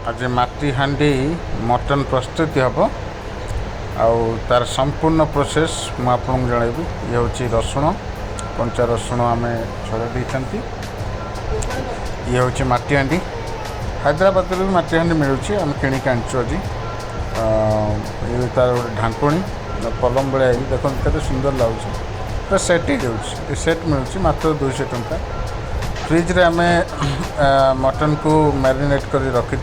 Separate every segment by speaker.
Speaker 1: आज माटी हांडी मटन प्रस्तुति हम आउ तार संपूर्ण प्रोसेस मुझे आपको जनइबी। ये हूँ रसुण कंचा रसुण आम छड़ा देती। ये हूँ माटी हांडी हैदराबाद भी माटी हांडी मिलूँ आम किणिक आनचु आज। ये तार गोटे ढांकुणी पलम भाया देखो केते सुंदर लगुच पूरा सेट हो सेट मिलूँ मात्र 200 टंका। फ्रिज रे आम मटन को मैरिनेट कर रखी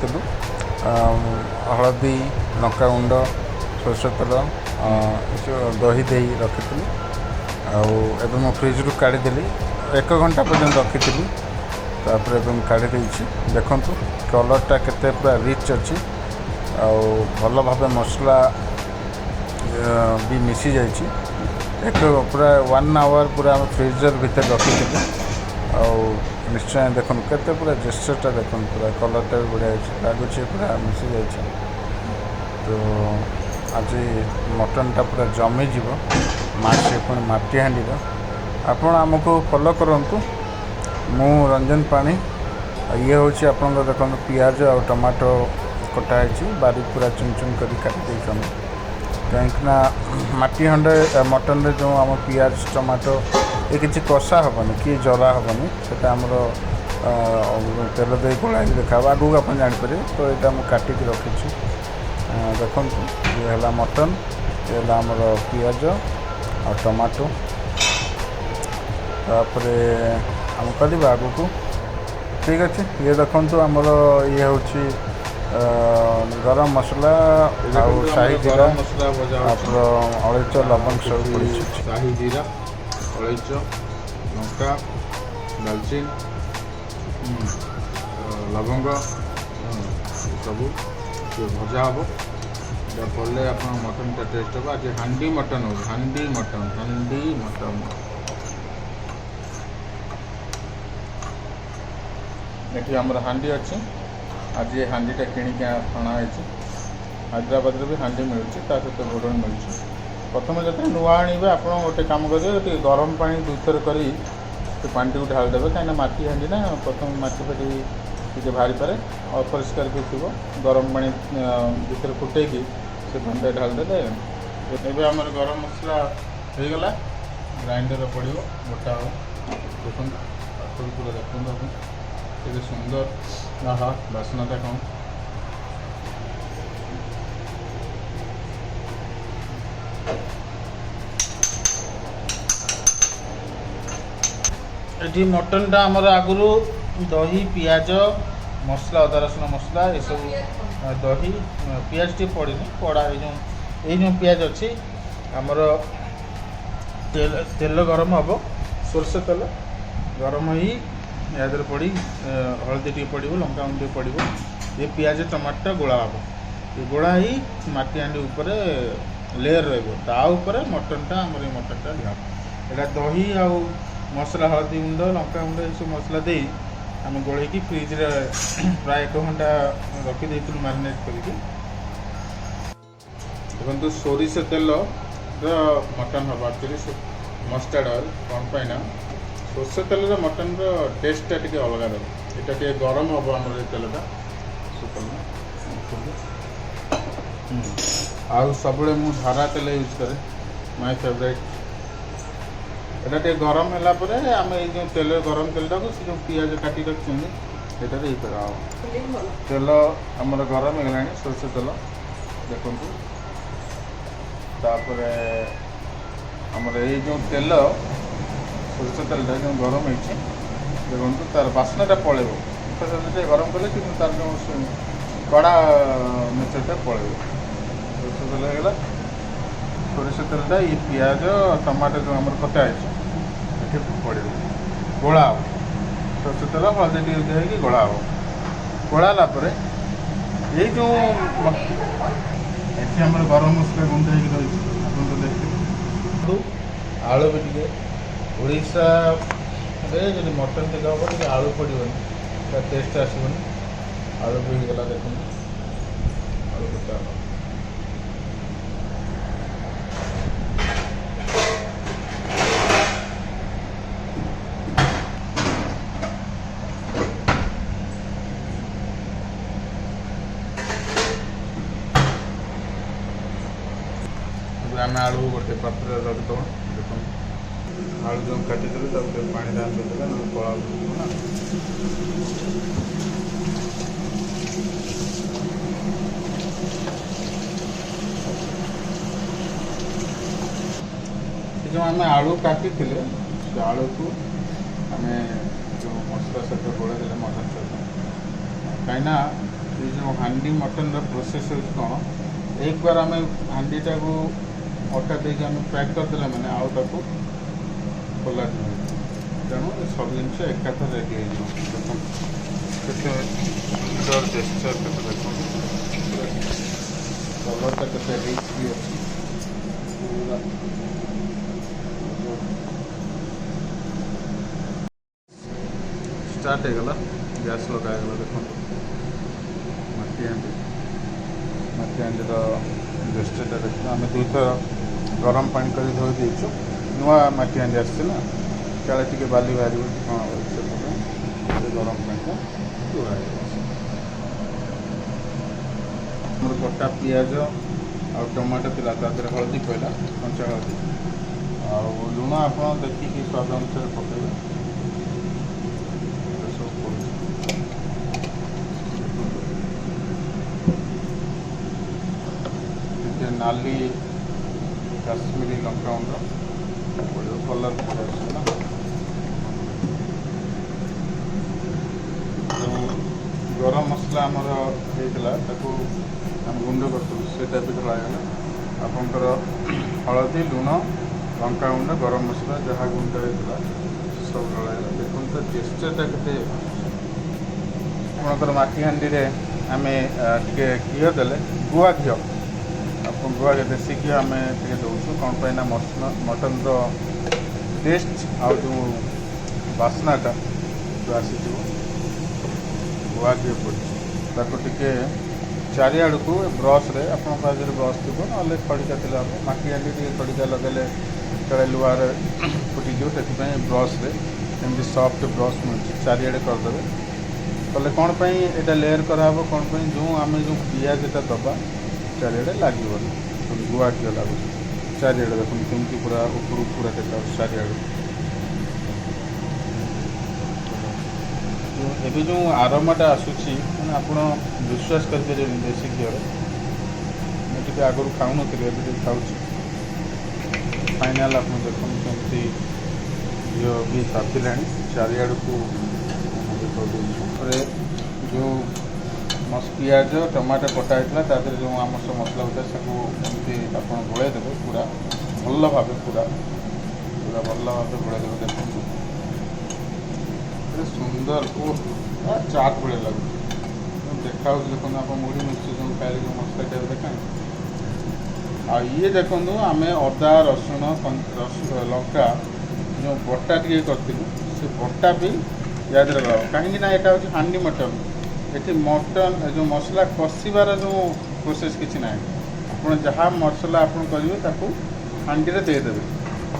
Speaker 1: हलदी लंका गुंड सरसों तेल दही दे रखी आउ फ्रिज रू काढ़ीदेली 1 घंटा पर्यंत रखी तापर काढ़ी देखु कलरटा केते पूरा रिच अच्छी आउ भल भाव मसला भी मिसी जाइए। एक पूरा 1 आवर पूरा फ्रिजर भीतर रखी आउ निश्चय देखो केते पूरा जेस्चरटा देखो पूरा कलरटा भी बढ़िया लगुच पूरा मिसी जाइए। तो आज मटनटा पूरा जमी जीव से पुणी माटी हांडी आपण आमको फॉलो करंतु। मु रंजन पानी ये हूँ आप देखो पियाज और टमाटो कटाई बारीक पूरा चुन चुन कर काटी कहीं माटी हांडे मटन रे जो आम पियाज टमाटो ये किसी कषा हेनी कि जला हेनी से तेल दे गोलाई देखा आगू आप जापर। तो यहाँ मुझे काटिक रखी देखु ये है मटन ये है आमर पियाज और टमाटो तापर आम कर आगू को ठीक अच्छे। ये देखु आमर ये हूँ गरम मसला और शाही जीरा अलैच लवंग सब पड़ी
Speaker 2: शाही जीरा अलैच लंका दालचीन लवंग सब भजा हम पड़े आप मटन टा टेस्ट हम। आज हांडी मटन हो हांडी मटन ये आमर हांडी अच्छी। आज ये हांडीटा किणिक अणाई हैदराबाद भी हांडी मिलूँ सहित घोड़णी मिलूँ। प्रथम जो नुआ आणवे आप गोटे कम करेंगे गरम पानी 2 थर कर पानी को ढाल देवे कहीं माटी हांडी ना प्रथम माटी फाटी टे बाहरी पारे अपरिष्कार भी थी गरम पानी भर फुटे से पानी ढाल दे। एवं आम गरम मसला हो गला ग्राइंडर पड़ो गोटा हो देखो पूरा देखते ये सुंदर आहा बासनाटा कौन ये मटनटा आमर आगुरी दही पियाज मसला अदा रसुण मसला ये सब दही पियाज टी पड़ी पड़ा ये पियाज अच्छी आमर तेल गरम हम सोरष तेल गरम ही यादर पड़ी हलदी टी पड़ो लंका गुंड पड़ो ये पियाज टमाटर गोला हम ये गोला ही माटी हांडी उपर लेयर रोपर मटनटा आम मटनटा दिया यहाँ दही आउ मसला हलदी गुंड लंका गुंड ये सब मसला दे आम गोल फ्रिज रे प्राय 1 घंटा रखी मैरिनेट करके देखो सोरिष तेल मटन हम एक्चुअली मस्टर्ड ऑयल कौन पाइना सोरष तेल मटन टेस्टा टे अलग रहा ये गरम हम आम तेलटा आउ सब धारा तेल यूज करे माय फेवरेट एटा टे गरम है आम ये तेल गरम तेलटा को जो पियाज काटी रखी ये तेल आमर गरम हो गला सोरष तेल देखु तापर आमर ये जो तेल सोरष तेलटा जो गरम हो देखो तार बास्नाटा पड़े गरम कले कि तार जो कड़ा नेचरटा पड़े सोरष तेल होगा सोरष तेलटा ये पियाज टमाटो जो आम कटाई पड़े गोला हो सोरष तेल हल्दी टी देकी गोला हो गोला ये जो ये आम गरम मसला गुंड हो देखते आलू भी टे ओडिशा जो मटन टे हम आलू पड़ोनी टेस्ट आसबनी आलू भी गला देखो आलू कटा आम आलू गोटे पात्र रखिदेव देखो आलू जो काटिदेले पानी ढाल देदेले ना कला ना जो आम आलू काटी से आलू को आम जो मसला सहित गोल देले मटन सहित कहीं जो हांडी मटन प्रोसेस हो कौन एक बार आम हांडीटा को अटा दे पैक करदे मैंने आउ ताको खोला तेणु सब जिन एकाथर रेडी हो सुंदर टेक्सचर के देखो कलरटा के रिच भी अच्छी पूरा स्टार्ट होगा गैस लगागला देखो मटी हांडीर दृष्टिटा देखिए आम दुईथर गरम पानी कर धोई देचु नुआ मटी हांडी आसना काले टी बाली बाहर कौन से गरम पानी धुआ कटा पिज आ टमाटो थी हलदी पड़ा कंचा हलदी आ लुण आप देखिए स्वाद अनुसार पकेबे नाली काश्मीरी लंका कलर आसला गरम मसला आमर होता आम गुंड करता भी ढलागला आपंकर हलदी लुण लंका गुंड गरम मसला जहाँ गुंड होता सब ढलागला देखो तो टेक्सचरटा के आपंकर माटी हांडी आम टे घी देले गुआ घी आप गुआ देसी घी आम दौचु कौन पाई ना मटन टेस्ट आउ जो बास्नाटा जो आसी गुआ घी पड़े चारिआड़ को ब्रश रे आपन पास ब्रश थी ना खड़िका थी माटी हांडी टे खड़िका लगे कड़े लुआर फुटी से ब्रश रे एमती सफ्ट ब्रश मिलूँ चारिआड़े करदे कले कौन पाई एटा लेयर कराब कौन पाई जो आम जो पियाजटा दबा चारिआड़े लगे गुआ घी लगुच चारिआड़े देखो केमती पूरा ऊपर पूरा देखा चारिआड़े एवं जो आरोमाटा आसूसी मैंने आप विश्वास करें देसी घीर मुझे आगुरी खाऊ नी खाऊँ फाइनाल आप देखो केमती घी भी तातिला चारिआड़ को जो पिज टमाटो कटा होता है जो आम सब मसला होता है सबकी आप गोल देवे पूरा भल भाव पूरा पूरा भल भाव गोल देवे देखो सुंदर ओ चाट भाई लगे देखा देखो आप मुढ़ी मिक्स जो खाए जो मसला टाइप देखा ये देखो आम अदा रसुण लंका जो बटा टे करूँ से बटा भी याद रहा कहीं यहाँ हूँ हांडी मटन ये मटन जो मसला कषार जो प्रोसेस किसी ना आप जहाँ मसला आप करेंगे हांडी में देदेवे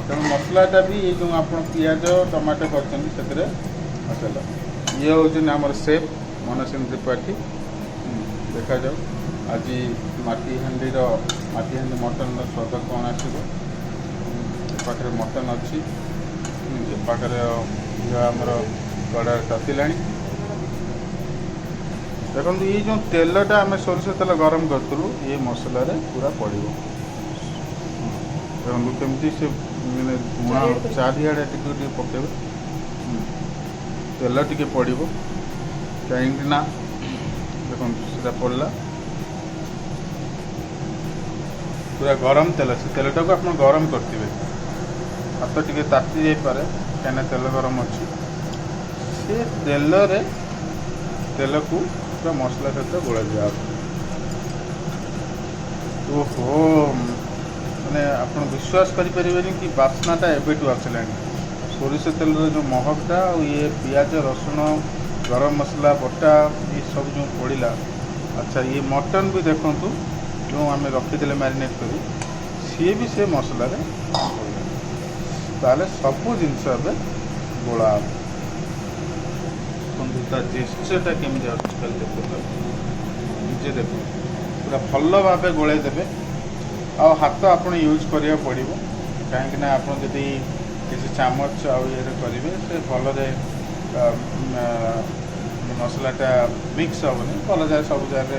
Speaker 2: तेणु मसलाटा भी ये जो आप पिज टमाटो कर मसला ये हूँ आम सेफ मनसिंह त्रिपाठी देखा जाऊ आज माटी हांडी मटन स्वाद कौन आखिर मटन अच्छी पाखे आमर कड़ा तातिला देखो ये जो तेलटा आम सोरिष तेल गरम करूँ ये मसला पूरा पड़ो देखो केमती से मैंने धुआं चारिआड़े टे पकेबे तेल टे पड़ो कहीं देखो सीधा पड़ा पूरा गरम तेल से तेलटा को आप गरम करते हाथ टे ताती जापे कहीं तेल गरम अच्छी से तेल को पूरा मसला सहित गोला दिया ओहो मैंने आप विश्वास करें कि बास्नाटा एबेटू आसला सोरिष तेल जो महकटा ये पियाज रसुण गरम मसला बटा ये सब जो पड़ा अच्छा ये मटन भी देखूँ जो आम रखीदे मैरिनेट कर सी भी से मसला ताले सबू जिनस गोला जेस्चरटा केमी आजकल देखो निजे देखो पूरा भल भाव गोल देवे ଆଉ ହାତ ଆପଣ ୟୁଜ୍ କରିବାକୁ ପଡ଼ିବ, କାହିଁକିନା ଆପଣ ଯଦି କିଛି ଚାମଚ ଆଉ ଇଏରେ କରିବେ ସେ ଭଲରେ ମସଲାଟା ମିକ୍ସ ହେବନି, ଭଲ ଜାଗାରେ ସବୁ ଜାଗାରେ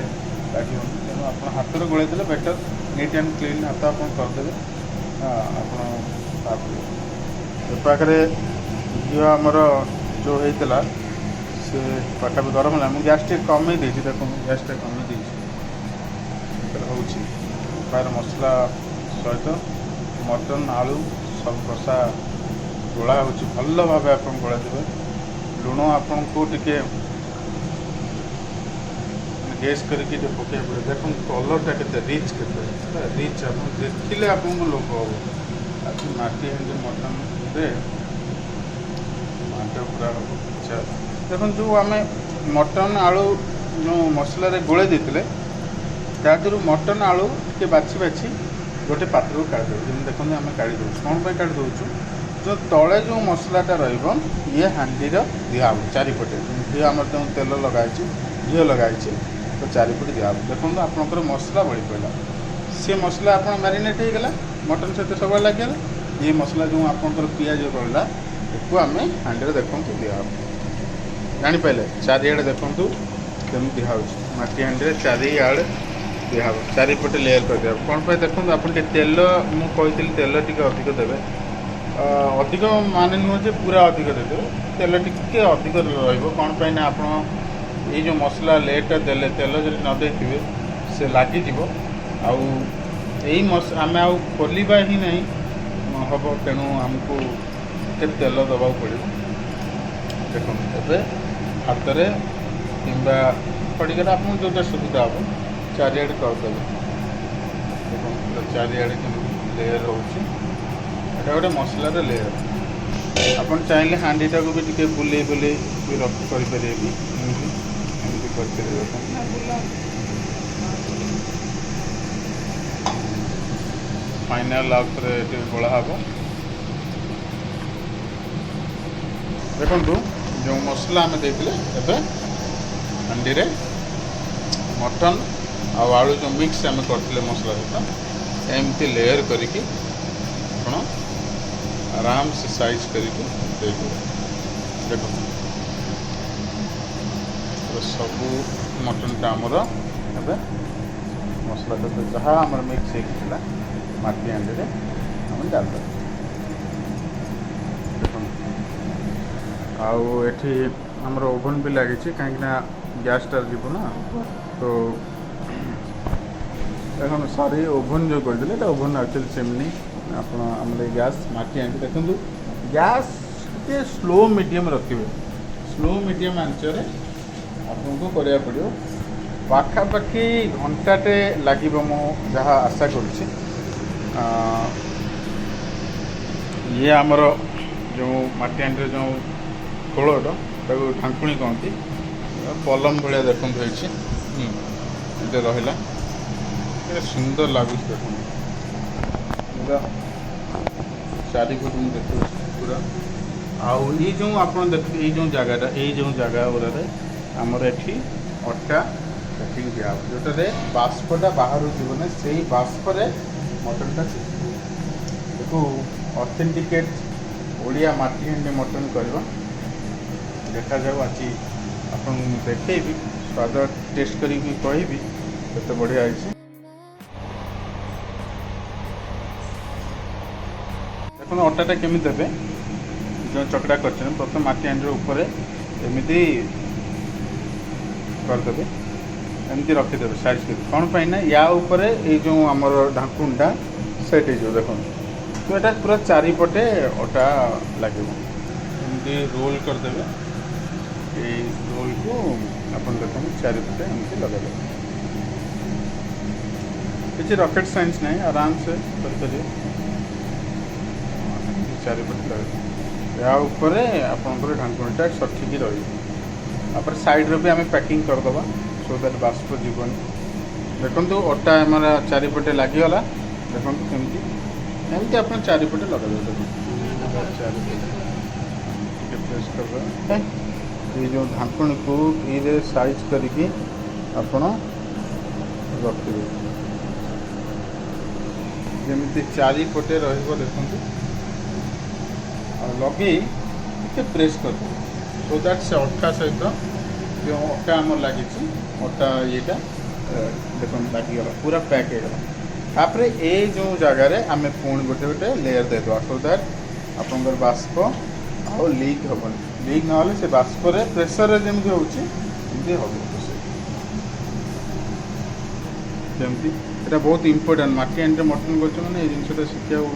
Speaker 2: ଲାଗିବନି। ତେଣୁ ଆପଣ ହାତରେ ଗୋଳେଇ ଦେଲେ ବେଟର୍, ନିଟ୍ ଆଣ୍ଡ କ୍ଲିନ୍ ହାତ ଆପଣ କରିଦେବେ। ଆପଣ ତାପରେ ଏ ପାଖରେ ଘିଅ ଆମର ଯେଉଁ ହେଇଥିଲା ସେ ପାଖାପାଖି ଗରମ ହେଲା। ମୁଁ ଗ୍ୟାସ୍ ଟିକେ କମେଇ ଦେଇଛି, ଦେଖନ୍ତୁ ଗ୍ୟାସ୍ଟା କମେଇ ଦେଇଛି। ହେଉଛି ତାର ମସଲା ସହିତ ମଟନ୍ ଆଳୁ ସବୁ କଷା ଗୋଳା ହେଉଛି, ଭଲ ଭାବେ ଆପଣ ଗୋଳା ଦେବେ। ଲୁଣ ଆପଣଙ୍କୁ ଟିକେ ଗେସ୍ କରିକି ଟିକେ ପକାଇବାକୁ ପଡ଼ିବ। ଦେଖନ୍ତୁ କଲର୍ଟା କେତେ ରିଚ୍, କେତେ ରିଚ୍ ଆପଣ ଦେଖିଲେ ଆପଣଙ୍କୁ ଲୋଭ ହେବ। ଆଜି ମାଟି ହାଣ୍ଡି ମଟନ୍ରେ ମାଂସ ପୁରା ହେବ ଇଚ୍ଛା। ଦେଖନ୍ତୁ ଯେଉଁ ଆମେ ମଟନ୍ ଆଳୁ ଯେଉଁ ମସଲାରେ ଗୋଳେଇ ଦେଇଥିଲେ ତା ଦେହରୁ ମଟନ୍ ଆଳୁ ଟିକେ ବାଛି ବାଛି ଗୋଟେ ପାତ୍ରକୁ କାଢ଼ିଦେବୁ। ଯେମିତି ଦେଖନ୍ତୁ ଆମେ କାଢ଼ି ଦେଉଛୁ, କ'ଣ ପାଇଁ କାଢ଼ି ଦେଉଛୁ, ଯେଉଁ ତଳେ ଯେଉଁ ମସଲାଟା ରହିବ ଇଏ ହାଣ୍ଡିର ଦିଆହେବ ଚାରିପଟେ। ଘିଅ ଆମର ଯେଉଁ ତେଲ ଲଗାହେଇଛି, ଘିଅ ଲଗାହେଇଛି, ତ ଚାରିପଟେ ଦିଆହେବ। ଦେଖନ୍ତୁ ଆପଣଙ୍କର ମସଲା ବଳି ପଡ଼ିଲା, ସେ ମସଲା ଆପଣ ମ୍ୟାରିନେଟ୍ ହେଇଗଲା, ମଟନ୍ ସହିତ ସବୁବେଳେ ଲାଗିଗଲା। ଇଏ ମସଲା ଯେଉଁ ଆପଣଙ୍କର ପିଆଜ ରହିଲା ଏକୁ ଆମେ ହାଣ୍ଡିରେ ଦେଖନ୍ତୁ ଦିଆହେବ। ଜାଣିପାରିଲେ, ଚାରିଆଡ଼େ ଦେଖନ୍ତୁ କେମିତି ଦିଆହେଉଛି। ମାଟି ହାଣ୍ଡିରେ ଚାରିଆଡ଼େ ଦିଆହେବ, ଚାରିପଟେ ଲେୟର୍ କରି ଦିଆହେବ। କ'ଣ ପାଇଁ ଦେଖନ୍ତୁ, ଆପଣ ଟିକେ ତେଲ, ମୁଁ କହିଥିଲି ତେଲ ଟିକେ ଅଧିକ ଦେବେ। ଅଧିକ ମାନେ ନୁହଁ ଯେ ପୁରା ଅଧିକ ଦେଇଦେବେ, ତେଲ ଟିକେ ଅଧିକ ରହିବ। କ'ଣ ପାଇଁ ନା ଆପଣ ଏଇ ଯେଉଁ ମସଲା ଲେୟର୍ଟା ଦେଲେ ତେଲ ଯଦି ନ ଦେଇଥିବେ ସେ ଲାଗିଯିବ। ଆଉ ଏଇ ଆମେ ଆଉ ଖୋଲିବା ହିଁ ନାହିଁ ହେବ, ତେଣୁ ଆମକୁ ଟିକେ ତେଲ ଦେବାକୁ ପଡ଼ିବ। ଦେଖନ୍ତୁ ଏବେ ହାତରେ କିମ୍ବା ଖଡ଼ିକାରେ ଆପଣଙ୍କୁ ଯେଉଁଟା ସୁବିଧା ହେବ ଚାରିଆଡ଼େ କରିଦେବେ। ଦେଖନ୍ତୁ ପୁରା ଚାରିଆଡ଼େ କେମିତି ଲେୟର୍ ରହୁଛି, ଏଇଟା ଗୋଟେ ମସଲାର ଲେୟର୍। ଆପଣ ଚାହିଁଲେ ହାଣ୍ଡିଟାକୁ ବି ଟିକେ ବୁଲେଇ ବୁଲେଇ ବି କରିପାରିବେ ବି, ଏମିତି କରିପାରିବେ। ଫାଇନାଲ୍ ଆଉ ଥରେ ଟିକେ ଗୋଳା ହେବ। ଦେଖନ୍ତୁ ଯେଉଁ ମସଲା ଆମେ ଦେଇଥିଲେ ଏବେ ହାଣ୍ଡିରେ ମଟନ୍ ଆଉ ଆଳୁ ଯେଉଁ ମିକ୍ସ ଆମେ କରିଥିଲେ ମସଲା ସହିତ ଏମିତି ଲେୟର୍ କରିକି ଆପଣ ଆରାମସେ ସାଇଜ୍ କରିକି ଦେଇଦେବେ। ଦେଖନ୍ତୁ ସବୁ ମଟନ୍ଟା ଆମର ଏବେ ମସଲା ସହିତ ଯାହା ଆମର ମିକ୍ସ ହେଇକି ଥିଲା ମାଟି ହାଣ୍ଡିରେ ଆମେ ଡାଲିଦେବା। ଦେଖନ୍ତୁ ଆଉ ଏଠି ଆମର ଓଭନ୍ ବି ଲାଗିଛି, କାହିଁକିନା ଗ୍ୟାସ୍ଟା ଯିବ ନା। ତ ଦେଖନ୍ତୁ ସରି ଓଭନ୍ ଯେଉଁ କହିଥିଲେ ଏଇଟା ଓଭନ୍ ଆକ୍ଚୁଆଲି ସେମିତି ଆପଣ ଆମର ଏଇ ଗ୍ୟାସ୍ ମାଟି ହାଣ୍ଡି। ଦେଖନ୍ତୁ ଗ୍ୟାସ୍ ଟିକେ ସ୍ଲୋ ମିଡ଼ିୟମ୍ ରଖିବେ, ସ୍ଲୋ ମିଡ଼ିୟମ୍ ଆଞ୍ଚରେ ଆପଣଙ୍କୁ କରିବାକୁ ପଡ଼ିବ। ପାଖାପାଖି ଘଣ୍ଟାଟେ ଲାଗିବ ମୁଁ ଯାହା ଆଶା କରୁଛି। ଇଏ ଆମର ଯେଉଁ ମାଟି ହାଣ୍ଡିର ଯେଉଁ ଖୋଳଟା ତାକୁ ଢାଙ୍କୁଣୀ କହନ୍ତି, ପଲମ ଭଳିଆ ଦେଖନ୍ତୁ ହେଇଛି। ଏଇଟା ରହିଲା, କେତେ ସୁନ୍ଦର ଲାଗୁଛି ଦେଖନ୍ତୁ। ପୁରା ଚାରିପଟୁ ମୁଁ ଦେଖୁଛି ପୁରା। ଆଉ ଏଇ ଯେଉଁ ଆପଣ ଦେଖୁଛନ୍ତି ଏଇ ଯେଉଁ ଜାଗାଟା, ଏଇ ଯେଉଁ ଜାଗା ଗୁଡ଼ାରେ ଆମର ଏଠି ଅଟା କାଟିକି ଦିଆହେବ, ଯେଉଁଟାରେ ବାଷ୍ପଟା ବାହାରୁ ଯିବ ନା, ସେଇ ବାଷ୍ପରେ ମଟନ୍ଟା ଶିଖିବ। ତାକୁ ଅଥେଣ୍ଟିକେଟ୍ ଓଡ଼ିଆ ମାଟି ହାଣ୍ଡି ମଟନ୍ କରିବା। ଦେଖାଯାଉ, ଆଜି ଆପଣଙ୍କୁ ମୁଁ ଦେଖେଇବି, ସ୍ୱାଦ ଟେଷ୍ଟ କରିକି କହିବି କେତେ ବଢ଼ିଆ ହେଇଛି। ଦେଖନ୍ତୁ ଅଟାଟା କେମିତି ଦେବେ, ଯେଉଁ ଚକଟା କରିଛନ୍ତି ପ୍ରଥମେ ମାଟି ହାଣ୍ଡିର ଉପରେ ଏମିତି କରିଦେବେ, ଏମିତି ରଖିଦେବେ ସାଇଜ୍ କରି। କ'ଣ ପାଇଁ ନା ୟା ଉପରେ ଏଇ ଯେଉଁ ଆମର ଢାଙ୍କୁଣୀଟା ସେଟ୍ ହେଇଯିବ। ଦେଖନ୍ତୁ ତ ଏଇଟା ପୁରା ଚାରିପଟେ ଅଟା ଲାଗିବ। ଏମିତି ରୋଲ୍ କରିଦେବେ, ଏଇ ରୋଲ୍କୁ ଆପଣ ଦେଖନ୍ତୁ ଚାରିପଟେ ଏମିତି ଲଗାଇଦେବେ। କିଛି ରକେଟ୍ ସାଇନ୍ସ ନାହିଁ, ଆରାମସେ କରିପାରିବେ। ଚାରିପଟେ ଲଗାଇଦେବେ, ଏହା ଉପରେ ଆପଣଙ୍କର ଢାଙ୍କୁଣୀଟା ସଠିକ୍ ରହିବ। ତାପରେ ସାଇଡ଼୍ରେ ବି ଆମେ ପ୍ୟାକିଂ କରିଦେବା, ସୋ ଦ୍ୟାଟ୍ ବାଷ୍ପ ଯିବନି। ଦେଖନ୍ତୁ ଅଟା ଆମର ଚାରିପଟେ ଲାଗିଗଲା। ଦେଖନ୍ତୁ କେମିତି, ଏମିତି ଆପଣ ଚାରିପଟେ ଲଗାଇଦେବେ। ଦେଖନ୍ତୁ ଚାରିପଟେ ଟିକେ ପ୍ରେସ୍ କରିଦେବେ। ଏଇ ଯେଉଁ ଢାଙ୍କୁଣୀକୁ ଏଇରେ ସାଇଜ୍ କରିକି ଆପଣ ରଖିବେ। ଯେମିତି ଚାରିପଟେ ରହିବ ଦେଖନ୍ତୁ ଆଉ ଲଗେଇ ଟିକେ ପ୍ରେସ୍ କରିଦେବେ ସୋ ଦ୍ୟାଟ୍ ସେ ଅଟା ସହିତ ଯେଉଁ ଅଟା ଆମର ଲାଗିଛି ଅଟା ଇଏଟା ଦେଖନ୍ତୁ ଲାଗିଗଲା ପୁରା ପ୍ୟାକ୍ ହେଇଗଲା। ତାପରେ ଏ ଯେଉଁ ଜାଗାରେ ଆମେ ପୁଣି ଗୋଟେ ଗୋଟେ ଲେୟର୍ ଦେଇଦେବା ସୋ ଦ୍ୟାଟ୍ ଆପଣଙ୍କର ବାଷ୍ପ ଆଉ ଲିକ୍ ହେବନି। ଲିକ୍ ନହେଲେ ସେ ବାଷ୍ପରେ ପ୍ରେସରରେ ଯେମିତି ହେଉଛି ସେମିତି ହେବ। ସେମିତି ଏଇଟା ବହୁତ ଇମ୍ପୋର୍ଟାଣ୍ଟ ମାଟି ହାଣ୍ଡିରେ ମଟନ୍ କରୁଛ ମାନେ ଏଇ ଜିନିଷଟା ଶିଖିବାକୁ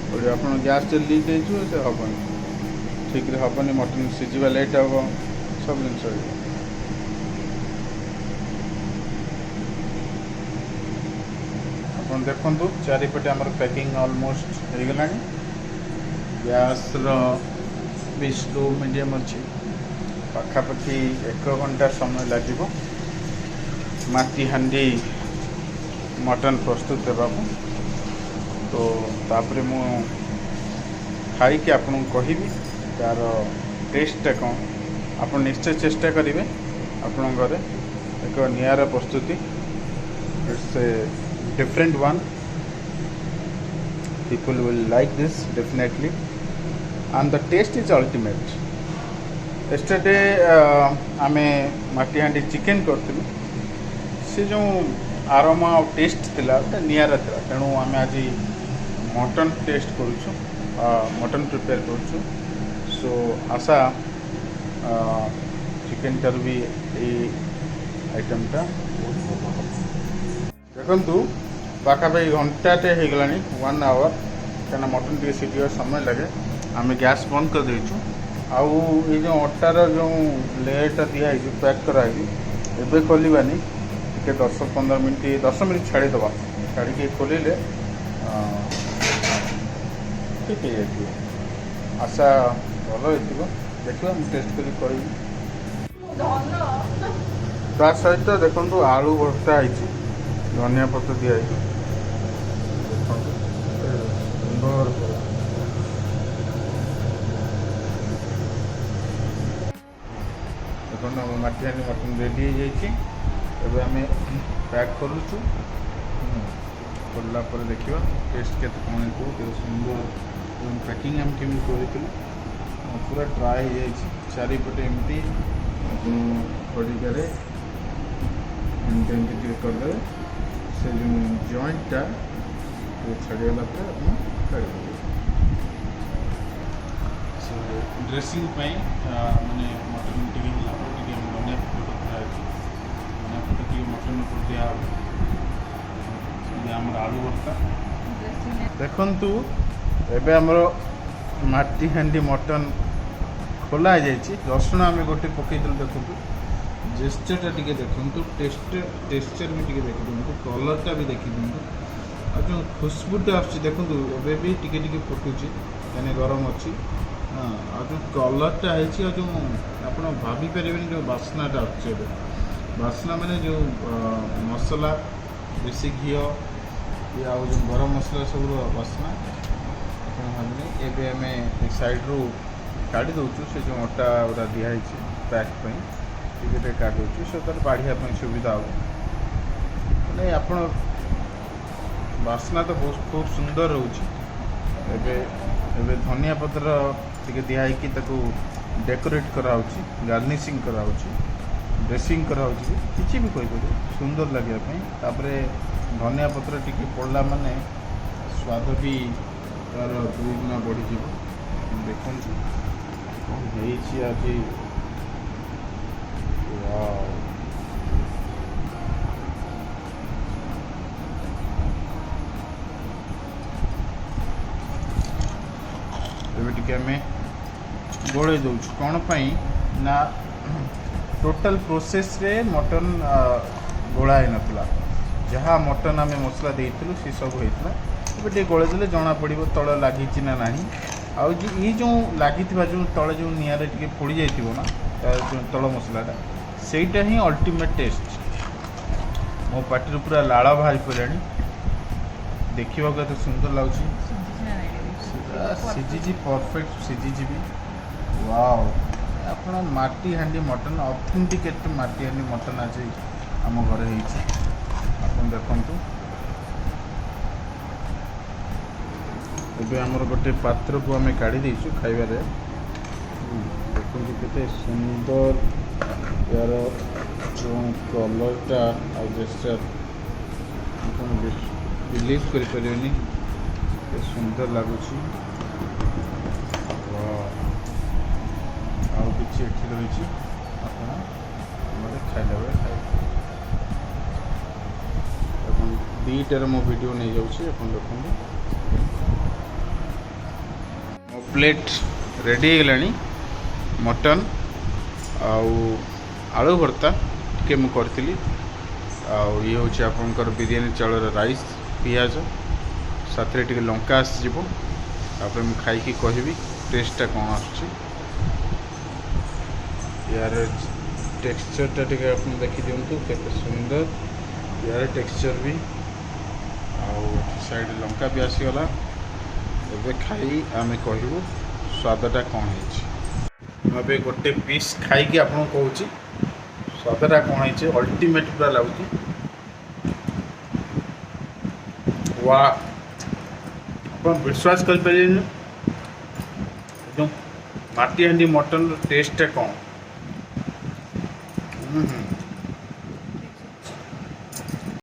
Speaker 2: ପଡ଼ିବ। ଆପଣ ଗ୍ୟାସ୍ରେ ଲିକ୍ ହେଇଯିବ ସେ ହେବନି ଠିକ୍ରେ ହେବନି ମଟନ୍ ସିଝିବା ଲେଟ୍ ହେବ ସବୁ ଜିନିଷ ହେଇଯିବ। ଆପଣ ଦେଖନ୍ତୁ ଚାରିପଟେ ଆମର ପ୍ୟାକିଂ ଅଲମୋଷ୍ଟ ହେଇଗଲାଣି। ଗ୍ୟାସ୍ର ବି ସ୍ଲୋ ମିଡ଼ିୟମ୍ ଅଛି। ପାଖାପାଖି 1 ଘଣ୍ଟା ସମୟ ଲାଗିବ ମାଟି ହାଣ୍ଡି ମଟନ୍ ପ୍ରସ୍ତୁତ ହେବାକୁ। ତ ତାପରେ ମୁଁ ଖାଇକି ଆପଣଙ୍କୁ କହିବି ତା'ର ଟେଷ୍ଟଟା କ'ଣ। ଆପଣ ନିଶ୍ଚୟ ଚେଷ୍ଟା କରିବେ ଆପଣଙ୍କ ଘରେ ଏକ ନିଆରା ପ୍ରସ୍ତୁତି। It's a different one, people will like this definitely and the taste is ultimate. Yesterday आमे माटी हांडी चिकेन करथिलु से जो आरोमा और टेस्ट थिला नियारा थिला तेणु आमे आज मटन टेस्ट करूछु मटन प्रिपेयर करूछु। सो आशा चिकेन टार भी ए आइटमटा बहुत भल हम देखु पाखापाखि घंटाटे हो गला 1 आवर क्या मटन टे सीखा समय लगे। आम गैस बंद कर देचु आउ ये जो अटार जो लेयरटा दिखाई पैक कराई एवं खोलवानी टे 10-15 मिनट 10 मिनट छाड़ीदे छाड़ी खोलिले ठीक है आशा भल हो देखा टेस्ट कर ता सहित देखो आलू भर्ता है धनिया पत्र दिखाई सुंदर देखो माटी हांडी मटन रेडी हो जाए। आम पैक करुचु खोलला देखा टेस्ट के कौन के सुंदर पैकिंग आम केमी कर पूरा ड्राए हो जाए चारिपटे एमती खड़िकारे एमती करदे से जो जॉइंटा छाड़गला काढ़ी ड्रेसिंग माने मटन टी धनिया पत्र धनिया पत्र मटन दिया आलू भर्ता देखु एबे हमरो माटी हांडी मटन खोला है रसुण आम गोटे पकई देखु जेस्चरटा टी देखु टेक्सचर भी टी देखी दिखाँ कलरटा भी देखी दिखाँ आ जो खुशबूटा आसुची देखु एवं भी टी फुटुची कहने गरम अच्छी आ जो कलरटा है जो आप भाभी पारे जो बास्नाटा अच्छे बास्ना माने जो मसला देसी घी आ जो गरम मसला सब बास्ना भाविने एवं आम सैड्रु काढ़ी दौचु से जो अटा गुरा दिखाई पैक टे काढ़ी दौचु से तर बाढ़िया सुविधा हो मैंने आप बास्ना तो बहुत खूब सुंदर रोचे धनिया पत्र टे दिखाई डेकोरेट कराऊँगी गार्निशिंग कराऊँगी ड्रेसिंग कराऊँगी किसी भी कहीपर सुंदर लगे धनिया पत्र टी पड़ला माने स्वाद भी तार 2 गुना बढ़ी देखो आज आम गोले दौर कौन ना टोटल प्रोसेस रे मटन गोला ही नाला जहाँ मटन आम मसला देइथिलु से सब होता टे गोले देले जना पड़ो तल लगी ना नहीं आउ ये जो लगी जो तले जो निआरे टे पोड़ी जाइए ना जो तल मसलाटा सेटा ही अल्टीमेट टेस्ट मो पार्टी पूरा लाड़ बाहरी पड़ानी देखा तो सुंदर लगुच सीझी परफेक्ट सीझी भी वाओ आप माटी हांडी मटन ऑथेंटिकेट माटी हांडी मटन आज आम घर आप देखु ଏବେ ଆମର ଗୋଟେ ପାତ୍ରକୁ ଆମେ କାଢ଼ି ଦେଇଛୁ ଖାଇବାରେ। ଦେଖନ୍ତୁ କେତେ ସୁନ୍ଦର ୟାର ଏବଂ କଲର୍ଟା ଆଉ ଟେକ୍ସଚର୍ ଆପଣ ବିଲିଭ୍ କରିପାରିବେନି କେତେ ସୁନ୍ଦର ଲାଗୁଛି। ଆଉ କିଛି ଏଠି ରହିଛି, ଆପଣ ମୋତେ ଖାଇଲା ବେଳେ ଖାଇବେ। ଏବଂ ଦୁଇଟାରେ ମୋ ଭିଡ଼ିଓ ନେଇଯାଉଛି, ଆପଣ ଦେଖନ୍ତୁ। ମୋ ପ୍ଲେଟ୍ ରେଡ଼ି ହେଇଗଲାଣି। ମଟନ୍ ଆଉ ଆଳୁ ଭର୍ତ୍ତା ଟିକେ ମୁଁ କରିଥିଲି, ଆଉ ଇଏ ହେଉଛି ଆପଣଙ୍କର ବିରିୟାନୀ ଚାଉଳର ରାଇସ୍, ପିଆଜ, ସାଥିରେ ଟିକେ ଲଙ୍କା ଆସିଯିବ। ତାପରେ ମୁଁ ଖାଇକି କହିବି ଟେଷ୍ଟଟା କ'ଣ ଆସୁଛି। ୟାର ଟେକ୍ସଚର୍ଟା ଟିକେ ଆପଣ ଦେଖିଦିଅନ୍ତୁ କେତେ ସୁନ୍ଦର ୟାର ଟେକ୍ସଚର୍ ବି, ଆଉ ଏଠି ସାଇଡ଼୍ ଲଙ୍କା ବି ଆସିଗଲା। ଏବେ ଖାଇ ଆମେ କହିବୁ ସ୍ୱାଦଟା କ'ଣ ହେଇଛି। ମୁଁ ଏବେ ଗୋଟେ ପିସ୍ ଖାଇକି ଆପଣଙ୍କୁ କହୁଛି ସ୍ୱାଦଟା କ'ଣ ହେଇଛି। ଅଲ୍ଟିମେଟ୍ ପୁରା ଲାଗୁଛି। वा, ଆପଣ ବିଶ୍ୱାସ କରିପାରିବେନି ଯେଉଁ ମାଟି ହାଣ୍ଡି ମଟନ୍ର ଟେଷ୍ଟଟା କ'ଣ।